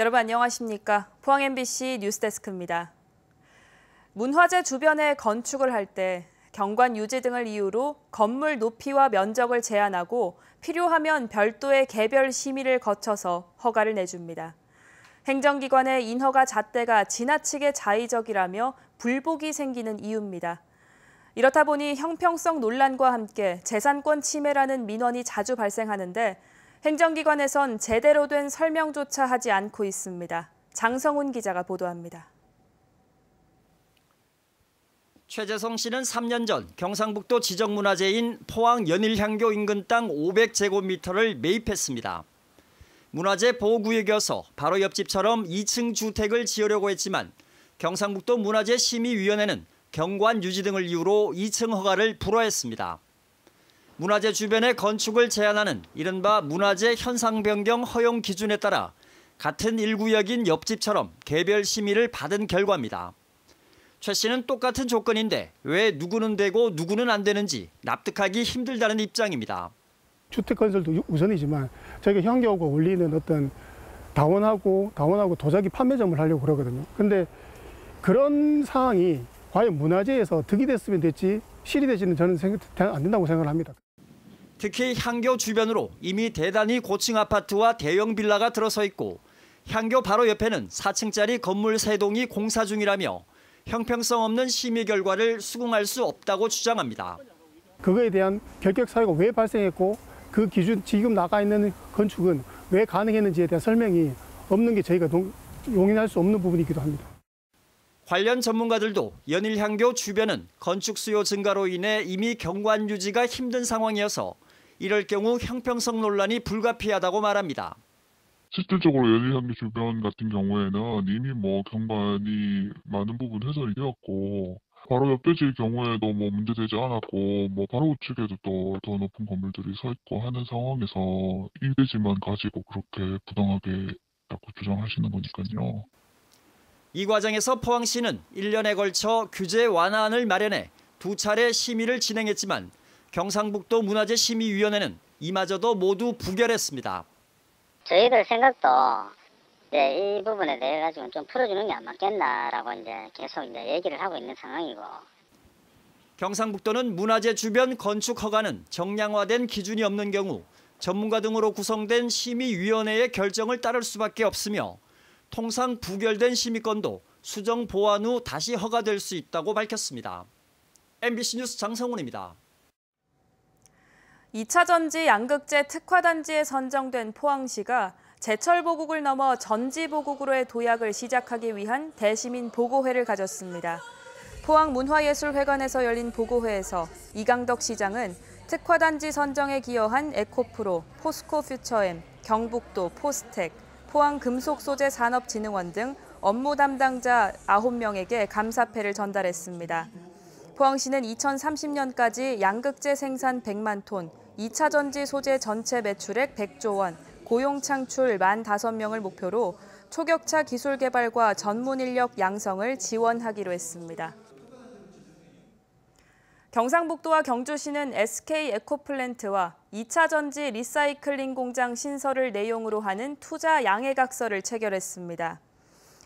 여러분 안녕하십니까? 포항 MBC 뉴스데스크입니다. 문화재 주변에 건축을 할 때 경관 유지 등을 이유로 건물 높이와 면적을 제한하고 필요하면 별도의 개별 심의를 거쳐서 허가를 내줍니다. 행정기관의 인허가 잣대가 지나치게 자의적이라며 불복이 생기는 이유입니다. 이렇다 보니 형평성 논란과 함께 재산권 침해라는 민원이 자주 발생하는데 행정기관에선 제대로 된 설명조차 하지 않고 있습니다. 장성훈 기자가 보도합니다. 최재성 씨는 3년 전 경상북도 지정문화재인 포항 연일향교 인근 땅 500제곱미터를 매입했습니다. 문화재 보호구역이어서 바로 옆집처럼 2층 주택을 지으려고 했지만 경상북도 문화재심의위원회는 경관 유지 등을 이유로 2층 허가를 불허했습니다. 문화재 주변의 건축을 제한하는 이른바 문화재 현상 변경 허용 기준에 따라 같은 1구역인 옆집처럼 개별 심의를 받은 결과입니다. 최 씨는 똑같은 조건인데 왜 누구는 되고 누구는 안 되는지 납득하기 힘들다는 입장입니다. 주택 건설도 우선이지만 저희가 향교하고 올리는 어떤 다원하고 도자기 판매점을 하려고 그러거든요. 근데 그런 상황이 과연 문화재에서 득이 됐으면 됐지 실이 되지는 저는 안 된다고 생각을 합니다. 특히 향교 주변으로 이미 대단히 고층 아파트와 대형 빌라가 들어서 있고 향교 바로 옆에는 4층짜리 건물 3동이 공사 중이라며 형평성 없는 심의 결과를 수긍할 수 없다고 주장합니다. 그거에 대한 결격 사유가 왜 발생했고 그 기준 지금 나가 있는 건축은 왜 가능했는지에 대한 설명이 없는 게 저희가 용인할 수 없는 부분이기도 합니다. 관련 전문가들도 연일향교 주변은 건축 수요 증가로 인해 이미 경관 유지가 힘든 상황이어서 이럴 경우 형평성 논란이 불가피하다고 말합니다. 실질적으로 연일향교 주변 같은 경우에는 이미 경관이 많은 부분 훼손이 되었고 바로 옆에 질 경우에도 문제되지 않았고 바로 우측에도 또 더 높은 건물들이 서 있고 하는 상황에서 이 대지만 가지고 그렇게 부당하게 자꾸 주장하시는 거니까요. 이 과정에서 포항시는 1년에 걸쳐 규제 완화안을 마련해 2차례 심의를 진행했지만 경상북도 문화재심의위원회는 이마저도 모두 부결했습니다. 저희들 생각도 이 부분에 대해 가지고는 좀 풀어주는 게 안 맞겠나라고 계속 얘기를 하고 있는 상황이고. 경상북도는 문화재 주변 건축 허가는 정량화된 기준이 없는 경우 전문가 등으로 구성된 심의위원회의 결정을 따를 수밖에 없으며 통상 부결된 심의권도 수정 보완 후 다시 허가될 수 있다고 밝혔습니다. MBC 뉴스 장성훈입니다. 2차 전지 양극재 특화단지에 선정된 포항시가 제철 보국을 넘어 전지 보국으로의 도약을 시작하기 위한 대시민 보고회를 가졌습니다. 포항문화예술회관에서 열린 보고회에서 이강덕 시장은 특화단지 선정에 기여한 에코프로, 포스코퓨처엠, 경북도, 포스텍, 포항금속소재산업진흥원 등 업무 담당자 9명에게 감사패를 전달했습니다. 포항시는 2030년까지 양극재 생산 100만 톤, 2차 전지 소재 전체 매출액 100조 원, 고용 창출 15,000명을 목표로 초격차 기술 개발과 전문 인력 양성을 지원하기로 했습니다. 경상북도와 경주시는 SK 에코플랜트와 2차 전지 리사이클링 공장 신설을 내용으로 하는 투자 양해각서를 체결했습니다.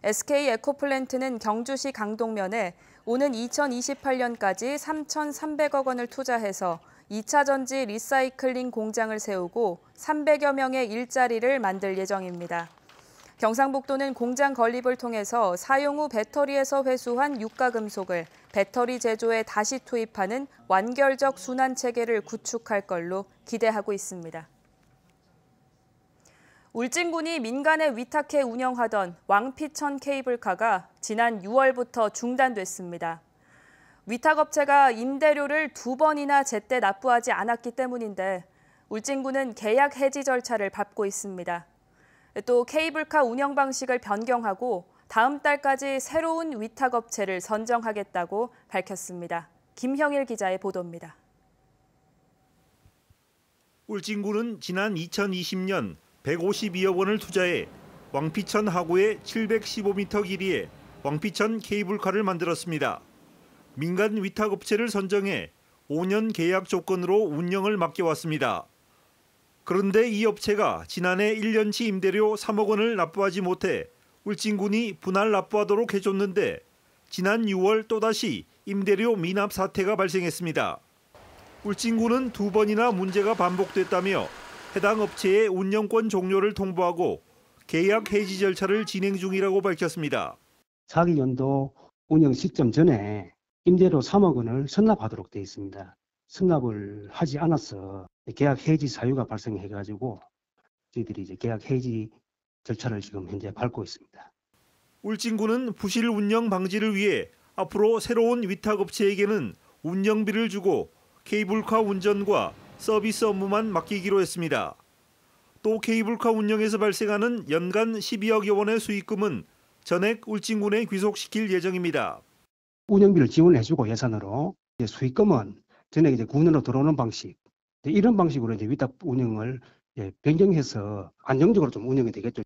SK 에코플랜트는 경주시 강동면에 오는 2028년까지 3,300억 원을 투자해서 2차 전지 리사이클링 공장을 세우고 300여 명의 일자리를 만들 예정입니다. 경상북도는 공장 건립을 통해서 사용 후 배터리에서 회수한 유가금속을 배터리 제조에 다시 투입하는 완결적 순환 체계를 구축할 걸로 기대하고 있습니다. 울진군이 민간에 위탁해 운영하던 왕피천 케이블카가 지난 6월부터 중단됐습니다. 위탁업체가 임대료를 2번이나 제때 납부하지 않았기 때문인데 울진군은 계약 해지 절차를 밟고 있습니다. 또 케이블카 운영 방식을 변경하고 다음 달까지 새로운 위탁업체를 선정하겠다고 밝혔습니다. 김형일 기자의 보도입니다. 울진군은 지난 2020년 152억 원을 투자해 왕피천 하구의 715m 길이의 왕피천 케이블카를 만들었습니다. 민간 위탁업체를 선정해 5년 계약 조건으로 운영을 맡겨왔습니다. 그런데 이 업체가 지난해 1년치 임대료 3억 원을 납부하지 못해 울진군이 분할 납부하도록 해줬는데 지난 6월 또다시 임대료 미납 사태가 발생했습니다. 울진군은 2번이나 문제가 반복됐다며 해당 업체의 운영권 종료를 통보하고 계약 해지 절차를 진행 중이라고 밝혔습니다. 사기 연도 운영 시점 전에 임대료 3억 원을 선납하도록 되어 있습니다. 선납을 하지 않아서 계약 해지 사유가 발생해가지고 저희들이 이제 계약 해지 절차를 지금 현재 밟고 있습니다. 울진군은 부실 운영 방지를 위해 앞으로 새로운 위탁업체에게는 운영비를 주고 케이블카 운전과 서비스 업무만 맡기기로 했습니다. 또 케이블카 운영에서 발생하는 연간 12억여 원의 수익금은 전액 울진군에 귀속시킬 예정입니다. 운영비를 지원해주고 예산으로 수익금은 전액 이제 군으로 들어오는 방식, 이런 방식으로 이제 위탁 운영을 변경해서 안정적으로 좀 운영이 되겠죠.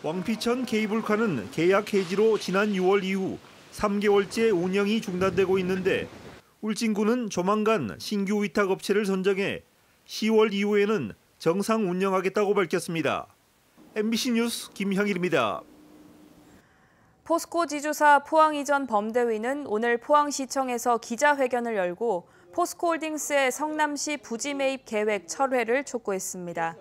왕피천 케이블카는 계약 해지로 지난 6월 이후 3개월째 운영이 중단되고 있는데 울진군은 조만간 신규 위탁업체를 선정해 10월 이후에는 정상 운영하겠다고 밝혔습니다. MBC 뉴스 김형일입니다. 포스코 지주사 포항이전 범대위는 오늘 포항시청에서 기자회견을 열고 포스코홀딩스의 성남시 부지 매입 계획 철회를 촉구했습니다.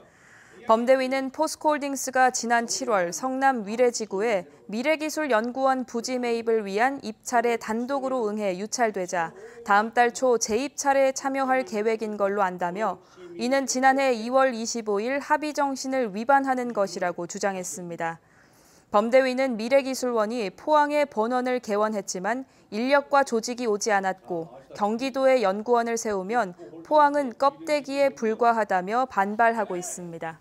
범대위는 포스코홀딩스가 지난 7월 성남 위례지구에 미래기술연구원 부지 매입을 위한 입찰에 단독으로 응해 유찰되자 다음 달 초 재입찰에 참여할 계획인 걸로 안다며 이는 지난해 2월 25일 합의 정신을 위반하는 것이라고 주장했습니다. 범대위는 미래기술원이 포항에 본원을 개원했지만 인력과 조직이 오지 않았고 경기도에 연구원을 세우면 포항은 껍데기에 불과하다며 반발하고 있습니다.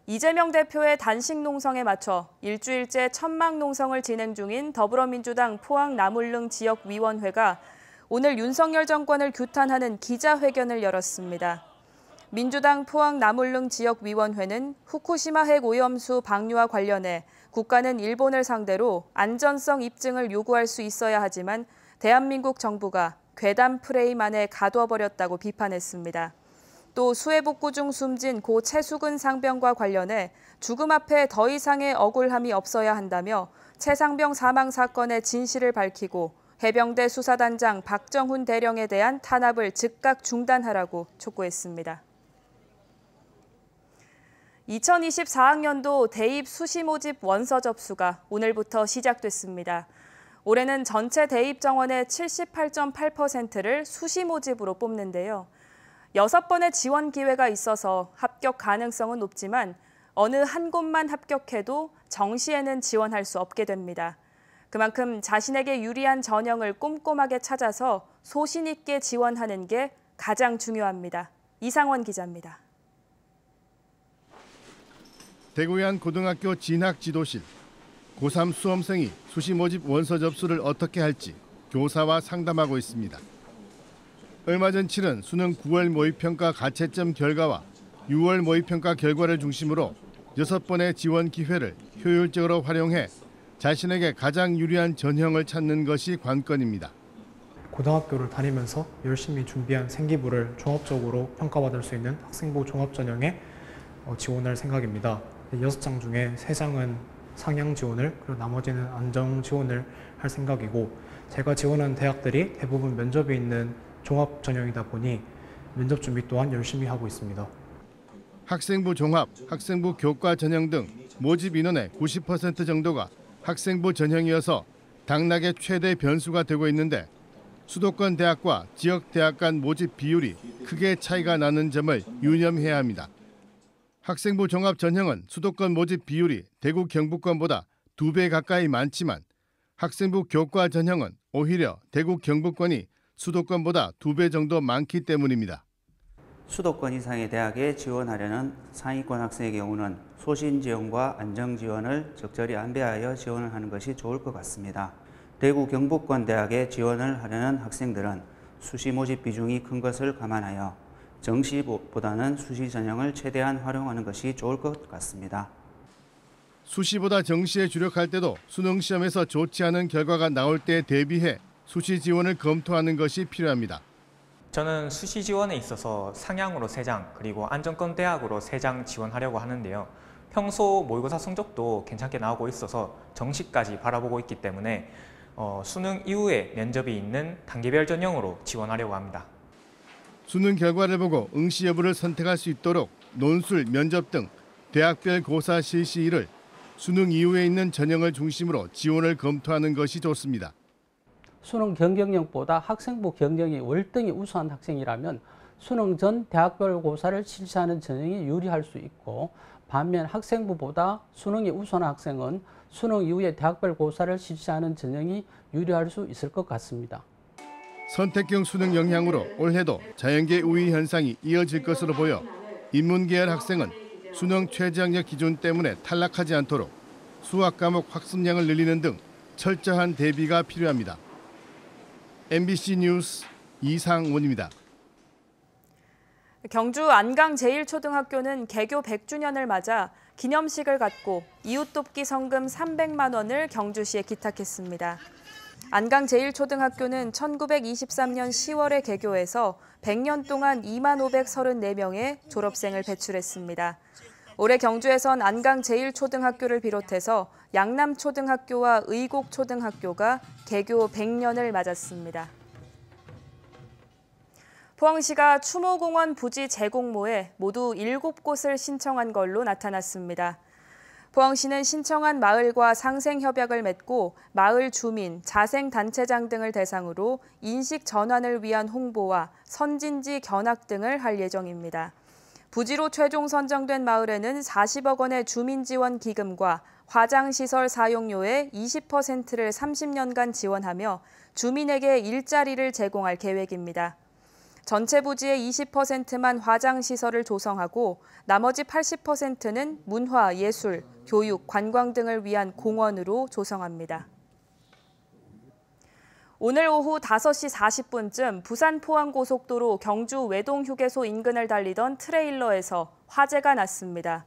이재명 대표의 단식 농성에 맞춰 일주일째 천막 농성을 진행 중인 더불어민주당 포항 남울릉 지역위원회가 오늘 윤석열 정권을 규탄하는 기자회견을 열었습니다. 민주당 포항 남울릉 지역위원회는 후쿠시마 핵오염수 방류와 관련해 국가는 일본을 상대로 안전성 입증을 요구할 수 있어야 하지만 대한민국 정부가 괴담 프레임 안에 가둬버렸다고 비판했습니다. 또 수해 복구 중 숨진 고 최수근 상병과 관련해 죽음 앞에 더 이상의 억울함이 없어야 한다며 최 상병 사망 사건의 진실을 밝히고 해병대 수사단장 박정훈 대령에 대한 탄압을 즉각 중단하라고 촉구했습니다. 2024학년도 대입 수시 모집 원서 접수가 오늘부터 시작됐습니다. 올해는 전체 대입 정원의 78.8%를 수시 모집으로 뽑는데요. 6번의 지원 기회가 있어서 합격 가능성은 높지만 어느 한 곳만 합격해도 정시에는 지원할 수 없게 됩니다. 그만큼 자신에게 유리한 전형을 꼼꼼하게 찾아서 소신 있게 지원하는 게 가장 중요합니다. 이상원 기자입니다. 대구의 한 고등학교 진학지도실. 고3 수험생이 수시 모집 원서 접수를 어떻게 할지 교사와 상담하고 있습니다. 얼마 전 치른 수능 9월 모의평가 가채점 결과와 6월 모의평가 결과를 중심으로 6번의 지원 기회를 효율적으로 활용해 자신에게 가장 유리한 전형을 찾는 것이 관건입니다. 고등학교를 다니면서 열심히 준비한 생기부를 종합적으로 평가받을 수 있는 학생부 종합전형에 지원할 생각입니다. 6장 중에 3장은 상향 지원을, 그리고 나머지는 안정 지원을 할 생각이고, 제가 지원한 대학들이 대부분 면접이 있는 종합 전형이다 보니 면접 준비 또한 열심히 하고 있습니다. 학생부 종합, 학생부 교과 전형 등 모집 인원의 90% 정도가 학생부 전형이어서 당락의 최대 변수가 되고 있는데 수도권 대학과 지역 대학 간 모집 비율이 크게 차이가 나는 점을 유념해야 합니다. 학생부 종합 전형은 수도권 모집 비율이 대구 경북권보다 2배 가까이 많지만 학생부 교과 전형은 오히려 대구 경북권이 수도권보다 2배 정도 많기 때문입니다. 수도권 이상의 대학에 지원하려는 상위권 학생의 경우는 소신 지원과 안정 지원을 적절히 안배하여 지원을 하는 것이 좋을 것 같습니다. 대구 경북권 대학에 지원을 하려는 학생들은 수시 모집 비중이 큰 것을 감안하여 정시보다는 수시 전형을 최대한 활용하는 것이 좋을 것 같습니다. 수시보다 정시에 주력할 때도 수능 시험에서 좋지 않은 결과가 나올 때에 대비해 수시 지원을 검토하는 것이 필요합니다. 저는 수시 지원에 있어서 상향으로 3장 그리고 안정권 대학으로 3장 지원하려고 하는데요. 평소 모의고사 성적도 괜찮게 나오고 있어서 정시까지 바라보고 있기 때문에 수능 이후에 면접이 있는 단계별 전형으로 지원하려고 합니다. 수능 결과를 보고 응시 여부를 선택할 수 있도록 논술, 면접 등 대학별 고사 실시일을 수능 이후에 있는 전형을 중심으로 지원을 검토하는 것이 좋습니다. 수능 경쟁력보다 학생부 경쟁이 월등히 우수한 학생이라면 수능 전 대학별 고사를 실시하는 전형이 유리할 수 있고, 반면 학생부보다 수능이 우수한 학생은 수능 이후에 대학별 고사를 실시하는 전형이 유리할 수 있을 것 같습니다. 선택형 수능 영향으로 올해도 자연계 우위 현상이 이어질 것으로 보여 인문계열 학생은 수능 최저학력 기준 때문에 탈락하지 않도록 수학 과목 학습량을 늘리는 등 철저한 대비가 필요합니다. MBC 뉴스 이상원입니다. 경주 안강제일초등학교는 개교 100주년을 맞아 기념식을 갖고 이웃돕기 성금 300만 원을 경주시에 기탁했습니다. 안강제일초등학교는 1923년 10월에 개교해서 100년 동안 2534명의 졸업생을 배출했습니다. 올해 경주에선 안강제일초등학교를 비롯해서 양남초등학교와 의곡초등학교가 개교 100년을 맞았습니다. 포항시가 추모공원 부지 재공모에 모두 7곳을 신청한 걸로 나타났습니다. 포항시는 신청한 마을과 상생협약을 맺고 마을 주민, 자생단체장 등을 대상으로 인식 전환을 위한 홍보와 선진지 견학 등을 할 예정입니다. 부지로 최종 선정된 마을에는 40억 원의 주민지원 기금과 화장시설 사용료의 20%를 30년간 지원하며 주민에게 일자리를 제공할 계획입니다. 전체 부지의 20%만 화장시설을 조성하고 나머지 80%는 문화, 예술, 교육, 관광 등을 위한 공원으로 조성합니다. 오늘 오후 5시 40분쯤 부산 포항고속도로 경주 외동휴게소 인근을 달리던 트레일러에서 화재가 났습니다.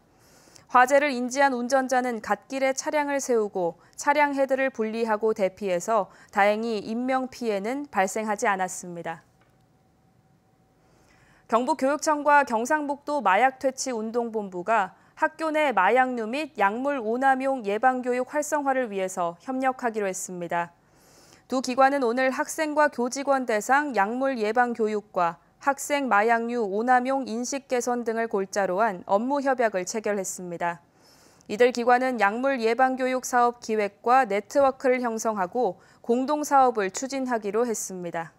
화재를 인지한 운전자는 갓길에 차량을 세우고 차량 헤드를 분리하고 대피해서 다행히 인명피해는 발생하지 않았습니다. 경북교육청과 경상북도 마약퇴치운동본부가 학교 내 마약류 및 약물 오남용 예방교육 활성화를 위해서 협력하기로 했습니다. 두 기관은 오늘 학생과 교직원 대상 약물 예방 교육과 학생 마약류 오남용 인식 개선 등을 골자로 한 업무 협약을 체결했습니다. 이들 기관은 약물 예방 교육 사업 기획과 네트워크를 형성하고 공동 사업을 추진하기로 했습니다.